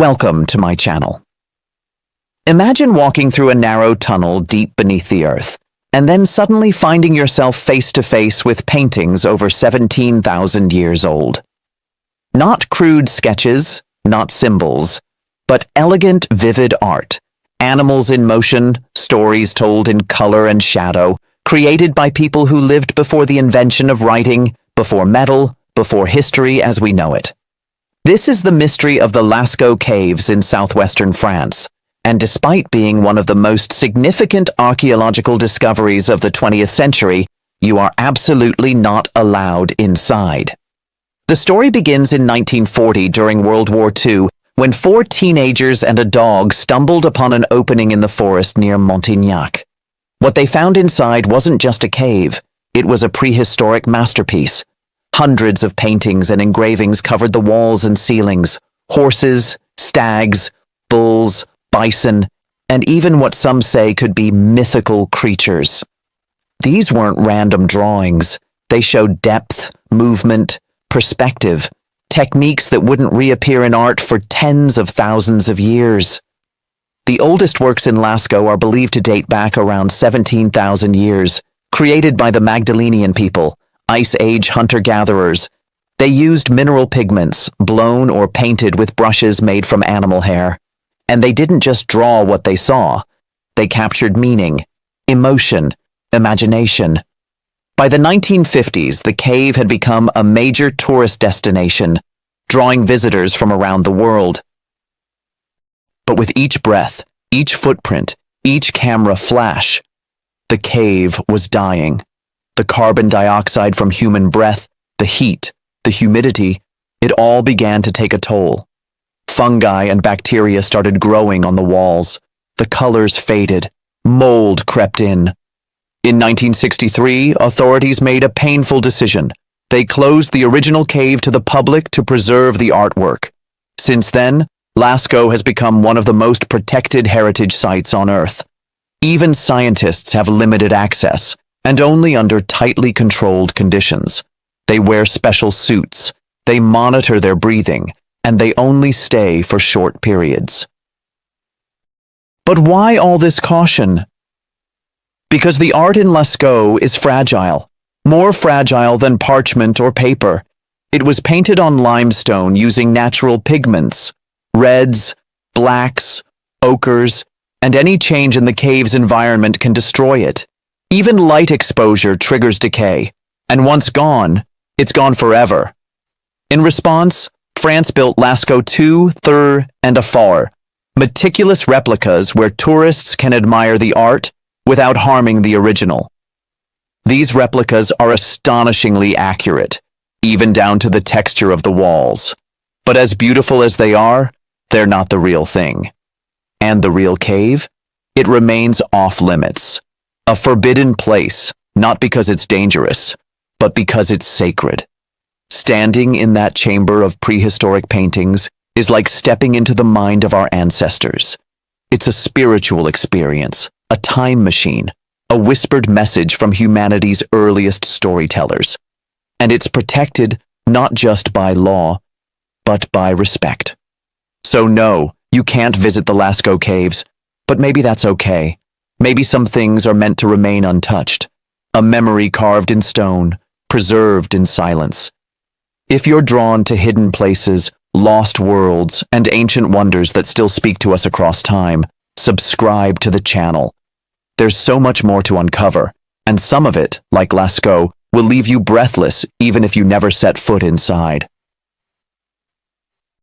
Welcome to my channel. Imagine walking through a narrow tunnel deep beneath the earth, and then suddenly finding yourself face to face with paintings over 17,000 years old. Not crude sketches, not symbols, but elegant, vivid art, animals in motion, stories told in color and shadow, created by people who lived before the invention of writing, before metal, before history as we know it. This is the mystery of the Lascaux Caves in southwestern France, and despite being one of the most significant archaeological discoveries of the 20th century, you are absolutely not allowed inside. The story begins in 1940 during World War II, when 4 teenagers and a dog stumbled upon an opening in the forest near Montignac. What they found inside wasn't just a cave, it was a prehistoric masterpiece. Hundreds of paintings and engravings covered the walls and ceilings. Horses, stags, bulls, bison, and even what some say could be mythical creatures. These weren't random drawings. They showed depth, movement, perspective, techniques that wouldn't reappear in art for tens of thousands of years. The oldest works in Lascaux are believed to date back around 17,000 years, created by the Magdalenian people, Ice Age hunter-gatherers. They used mineral pigments, blown or painted with brushes made from animal hair. And they didn't just draw what they saw. They captured meaning, emotion, imagination. By the 1950s, the cave had become a major tourist destination, drawing visitors from around the world. But with each breath, each footprint, each camera flash, the cave was dying. The carbon dioxide from human breath, the heat, the humidity, it all began to take a toll. Fungi and bacteria started growing on the walls. The colors faded. Mold crept in. In 1963, authorities made a painful decision. They closed the original cave to the public to preserve the artwork. Since then, Lascaux has become one of the most protected heritage sites on Earth. Even scientists have limited access, and only under tightly controlled conditions. They wear special suits, they monitor their breathing, and they only stay for short periods. But why all this caution? Because the art in Lascaux is fragile, more fragile than parchment or paper. It was painted on limestone using natural pigments, reds, blacks, ochres, and any change in the cave's environment can destroy it. Even light exposure triggers decay, and once gone, it's gone forever. In response, France built Lascaux II, III, and IV, meticulous replicas where tourists can admire the art without harming the original. These replicas are astonishingly accurate, even down to the texture of the walls. But as beautiful as they are, they're not the real thing. And the real cave? It remains off limits. A forbidden place, not because it's dangerous, but because it's sacred. Standing in that chamber of prehistoric paintings is like stepping into the mind of our ancestors. It's a spiritual experience, a time machine, a whispered message from humanity's earliest storytellers. And it's protected not just by law, but by respect. So no, you can't visit the Lascaux Caves, but maybe that's okay. Maybe some things are meant to remain untouched, a memory carved in stone, preserved in silence. If you're drawn to hidden places, lost worlds, and ancient wonders that still speak to us across time, subscribe to the channel. There's so much more to uncover, and some of it, like Lascaux, will leave you breathless even if you never set foot inside.